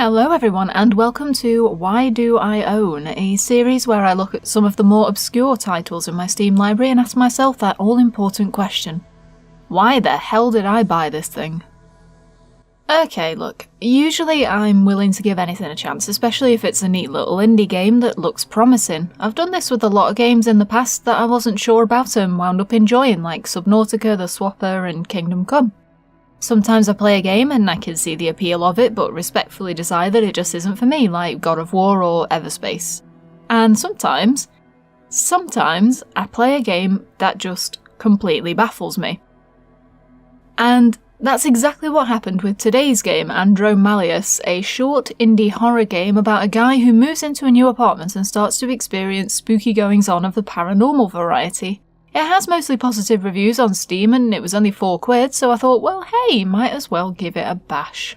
Hello everyone and welcome to Why Do I Own, a series where I look at some of the more obscure titles in my Steam library and ask myself that all-important question. Why the hell did I buy this thing? Okay, look, usually I'm willing to give anything a chance, especially if it's a neat little indie game that looks promising. I've done this with a lot of games in the past that I wasn't sure about and wound up enjoying, like Subnautica, The Swapper and Kingdom Come. Sometimes I play a game and I can see the appeal of it, but respectfully decide that it just isn't for me, like God of War or Everspace. And sometimes I play a game that just completely baffles me. And that's exactly what happened with today's game, Andromalius, a short indie horror game about a guy who moves into a new apartment and starts to experience spooky goings-on of the paranormal variety. It has mostly positive reviews on Steam and it was only £4, so I thought, well hey, might as well give it a bash.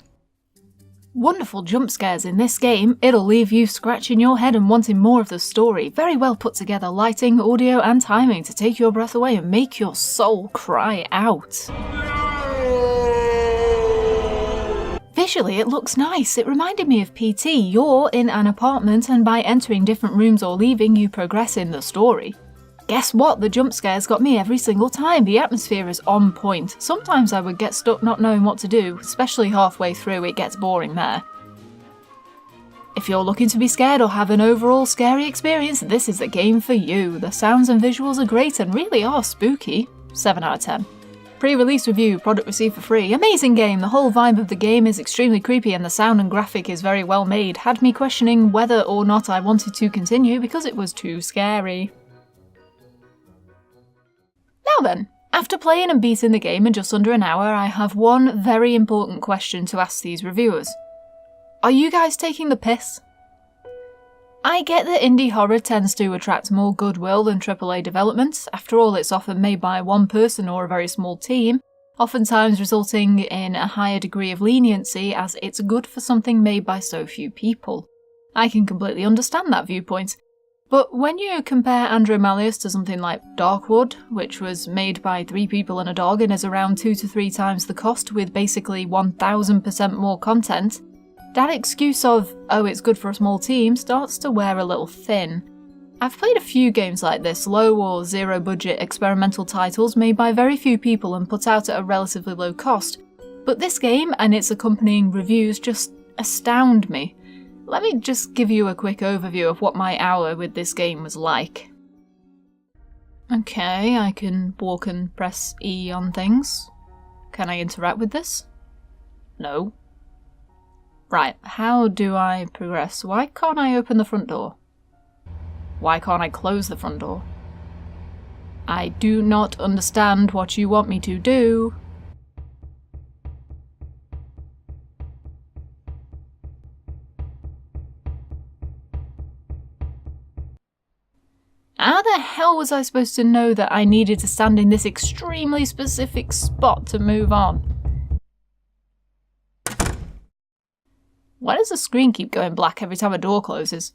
Wonderful jump scares in this game, it'll leave you scratching your head and wanting more of the story. Very well put together lighting, audio and timing to take your breath away and make your soul cry out. Visually it looks nice, it reminded me of PT. You're in an apartment and by entering different rooms or leaving you progress in the story. Guess what? The jump scares got me every single time. The atmosphere is on point. Sometimes I would get stuck not knowing what to do, especially halfway through, it gets boring there. If you're looking to be scared or have an overall scary experience, this is the game for you. The sounds and visuals are great and really are spooky. 7 out of 10. Pre-release review, product received for free. Amazing game, the whole vibe of the game is extremely creepy and the sound and graphic is very well made. Had me questioning whether or not I wanted to continue because it was too scary. Now then, after playing and beating the game in just under an hour, I have one very important question to ask these reviewers. Are you guys taking the piss? I get that indie horror tends to attract more goodwill than AAA development. After all, it's often made by one person or a very small team, oftentimes resulting in a higher degree of leniency as it's good for something made by so few people. I can completely understand that viewpoint. But when you compare Andromalius to something like Darkwood, which was made by 3 people and a dog and is around 2 to 3 times the cost with basically 1000% more content, that excuse of, oh it's good for a small team, starts to wear a little thin. I've played a few games like this, low or zero budget experimental titles made by very few people and put out at a relatively low cost, but this game and its accompanying reviews just astound me. Let me just give you a quick overview of what my hour with this game was like. Okay, I can walk and press E on things. Can I interact with this? No. Right, how do I progress? Why can't I open the front door? Why can't I close the front door? I do not understand what you want me to do. How the hell was I supposed to know that I needed to stand in this extremely specific spot to move on? Why does the screen keep going black every time a door closes?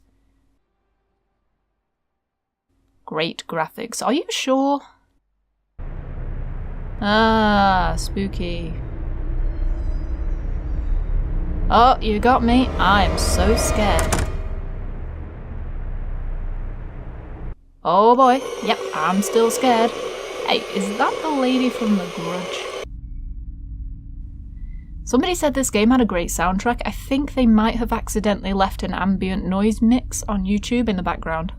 Great graphics. Are you sure? Ah, spooky. Oh, you got me. I am so scared. Oh boy, yep, I'm still scared. Hey, is that the lady from The Grudge? Somebody said this game had a great soundtrack. I think they might have accidentally left an ambient noise mix on YouTube in the background.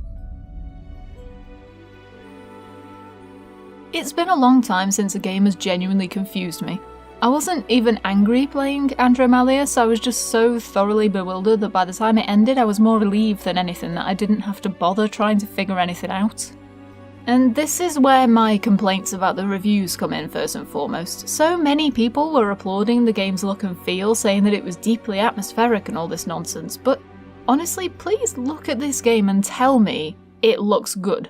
It's been a long time since a game has genuinely confused me. I wasn't even angry playing Andromalius, I was just so thoroughly bewildered that by the time it ended I was more relieved than anything that I didn't have to bother trying to figure anything out. And this is where my complaints about the reviews come in first and foremost. So many people were applauding the game's look and feel, saying that it was deeply atmospheric and all this nonsense, but honestly, please look at this game and tell me it looks good.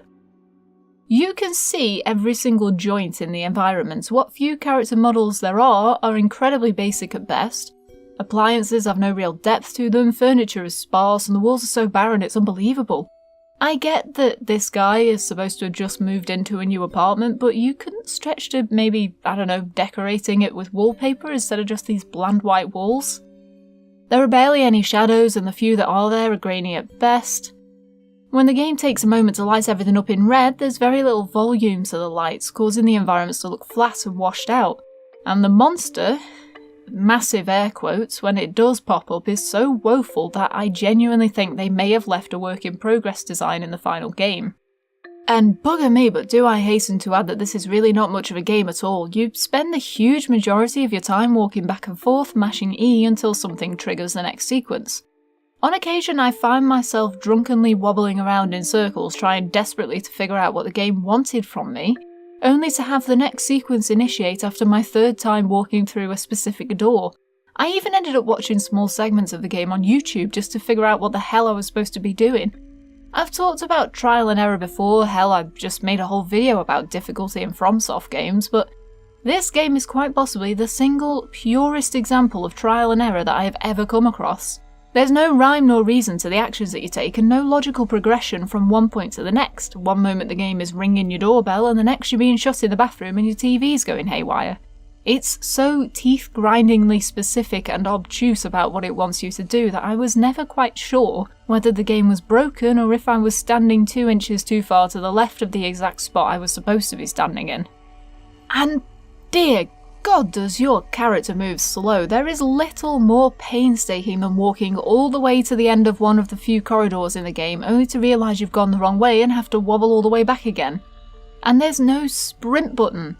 You can see every single joint in the environment. What few character models there are incredibly basic at best. Appliances have no real depth to them, furniture is sparse, and the walls are so barren it's unbelievable. I get that this guy is supposed to have just moved into a new apartment, but you couldn't stretch to maybe, I don't know, decorating it with wallpaper instead of just these bland white walls? There are barely any shadows, and the few that are there are grainy at best. When the game takes a moment to light everything up in red, there's very little volume to the lights, causing the environments to look flat and washed out. And the monster, massive air quotes, when it does pop up is so woeful that I genuinely think they may have left a work in progress design in the final game. And bugger me, but do I hasten to add that this is really not much of a game at all. You spend the huge majority of your time walking back and forth, mashing E until something triggers the next sequence. On occasion I find myself drunkenly wobbling around in circles trying desperately to figure out what the game wanted from me, only to have the next sequence initiate after my third time walking through a specific door. I even ended up watching small segments of the game on YouTube just to figure out what the hell I was supposed to be doing. I've talked about trial and error before, hell I've just made a whole video about difficulty in FromSoft games, but this game is quite possibly the single purest example of trial and error that I have ever come across. There's no rhyme nor reason to the actions that you take and no logical progression from one point to the next. One moment the game is ringing your doorbell and the next you're being shut in the bathroom and your TV's going haywire. It's so teeth-grindingly specific and obtuse about what it wants you to do that I was never quite sure whether the game was broken or if I was standing 2 inches too far to the left of the exact spot I was supposed to be standing in. And dear God, does your character move slow. There is little more painstaking than walking all the way to the end of one of the few corridors in the game only to realise you've gone the wrong way and have to wobble all the way back again. And there's no sprint button.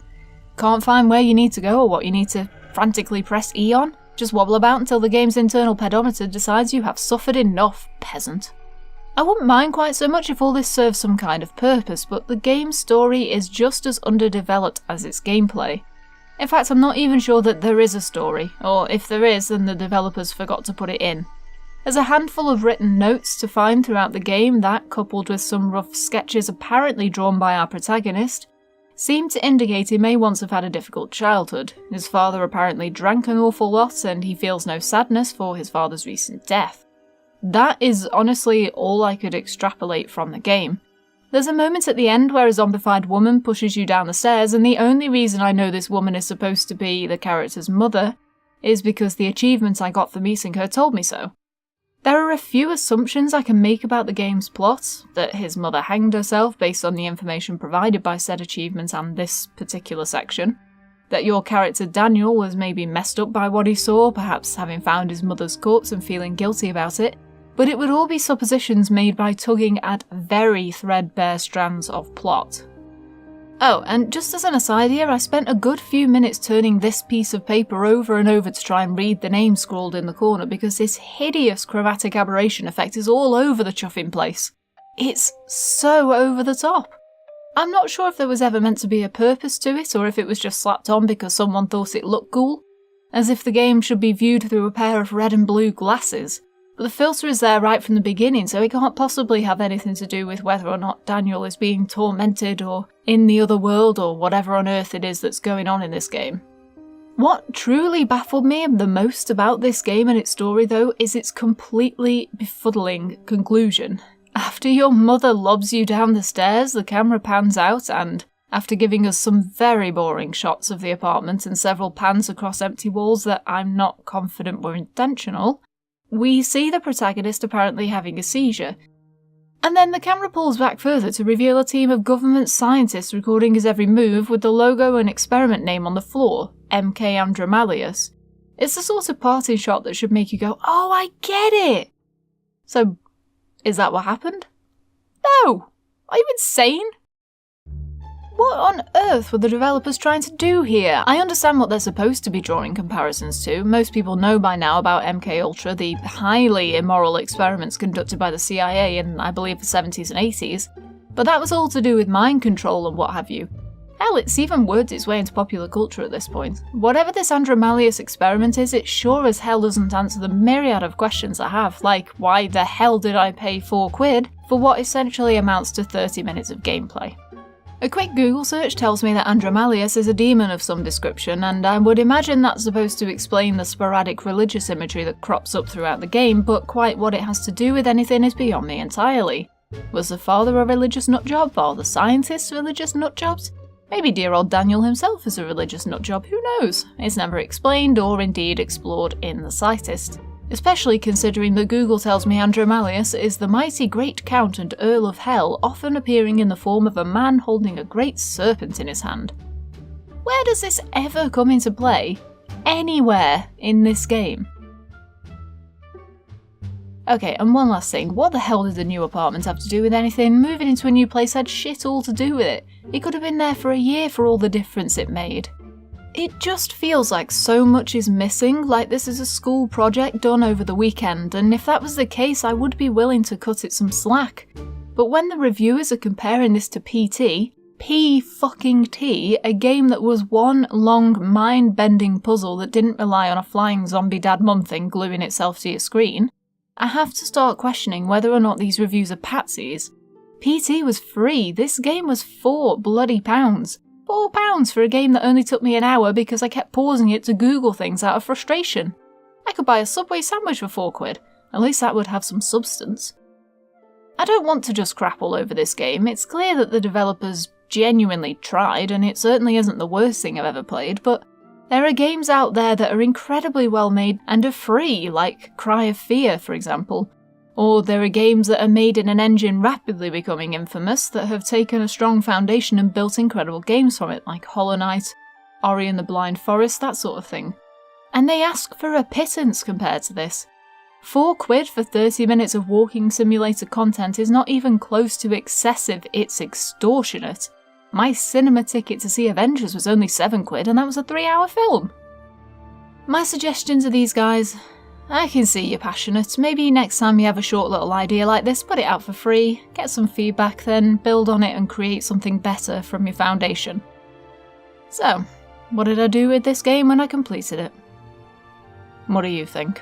Can't find where you need to go or what you need to frantically press E on? Just wobble about until the game's internal pedometer decides you have suffered enough, peasant. I wouldn't mind quite so much if all this serves some kind of purpose, but the game's story is just as underdeveloped as its gameplay. In fact, I'm not even sure that there is a story, or if there is, then the developers forgot to put it in. There's a handful of written notes to find throughout the game that, coupled with some rough sketches apparently drawn by our protagonist, seem to indicate he may once have had a difficult childhood. His father apparently drank an awful lot, and he feels no sadness for his father's recent death. That is honestly all I could extrapolate from the game. There's a moment at the end where a zombified woman pushes you down the stairs, and the only reason I know this woman is supposed to be the character's mother is because the achievement I got for meeting her told me so. There are a few assumptions I can make about the game's plot, that his mother hanged herself based on the information provided by said achievement and this particular section, that your character Daniel was maybe messed up by what he saw, perhaps having found his mother's corpse and feeling guilty about it, but it would all be suppositions made by tugging at very threadbare strands of plot. Oh, and just as an aside here, I spent a good few minutes turning this piece of paper over and over to try and read the name scrawled in the corner because this hideous chromatic aberration effect is all over the chuffing place. It's so over the top. I'm not sure if there was ever meant to be a purpose to it or if it was just slapped on because someone thought it looked cool, as if the game should be viewed through a pair of red and blue glasses. But the filter is there right from the beginning, so it can't possibly have anything to do with whether or not Daniel is being tormented or in the other world or whatever on earth it is that's going on in this game. What truly baffled me the most about this game and its story though is its completely befuddling conclusion. After your mother lobs you down the stairs, the camera pans out and, after giving us some very boring shots of the apartment and several pans across empty walls that I'm not confident were intentional, we see the protagonist apparently having a seizure. And then the camera pulls back further to reveal a team of government scientists recording his every move with the logo and experiment name on the floor, MK Andromalius. It's the sort of parting shot that should make you go, oh, I get it! So, is that what happened? No! Are you insane? What on earth were the developers trying to do here? I understand what they're supposed to be drawing comparisons to. Most people know by now about MKUltra, the highly immoral experiments conducted by the CIA in, I believe, the 70s and 80s. But that was all to do with mind control and what have you. Hell, it's even worked its way into popular culture at this point. Whatever this Andromalius experiment is, it sure as hell doesn't answer the myriad of questions I have, like why the hell did I pay £4 for what essentially amounts to 30 minutes of gameplay? A quick Google search tells me that Andromalius is a demon of some description, and I would imagine that's supposed to explain the sporadic religious imagery that crops up throughout the game, but quite what it has to do with anything is beyond me entirely. Was the father a religious nutjob? Are the scientists religious nutjobs? Maybe dear old Daniel himself is a religious nutjob, who knows? It's never explained or indeed explored in the slightest. especially considering that Google tells me Andromalius is the mighty great count and Earl of Hell, often appearing in the form of a man holding a great serpent in his hand. Where does this ever come into play? Anywhere in this game? Okay, and one last thing, what the hell did the new apartment have to do with anything? Moving into a new place had shit all to do with it. It could have been there for a year for all the difference it made. It just feels like so much is missing, like this is a school project done over the weekend, and if that was the case I would be willing to cut it some slack. But when the reviewers are comparing this to PT, P-fucking-T, a game that was one long mind-bending puzzle that didn't rely on a flying zombie dad mum thing gluing itself to your screen, I have to start questioning whether or not these reviews are patsies. PT was free, this game was £4 bloody pounds. £4 for a game that only took me an hour because I kept pausing it to Google things out of frustration. I could buy a Subway sandwich for £4, at least that would have some substance. I don't want to just crap all over this game, it's clear that the developers genuinely tried, and it certainly isn't the worst thing I've ever played, but there are games out there that are incredibly well made and are free, like Cry of Fear, for example. Or there are games that are made in an engine rapidly becoming infamous that have taken a strong foundation and built incredible games from it, like Hollow Knight, Ori and the Blind Forest, that sort of thing. And they ask for a pittance compared to this. £4 for 30 minutes of walking simulator content is not even close to excessive, it's extortionate. My cinema ticket to see Avengers was only £7 and that was a 3-hour film. My suggestion to these guys, I can see you're passionate, maybe next time you have a short little idea like this, put it out for free, get some feedback, then build on it and create something better from your foundation. So, what did I do with this game when I completed it? What do you think?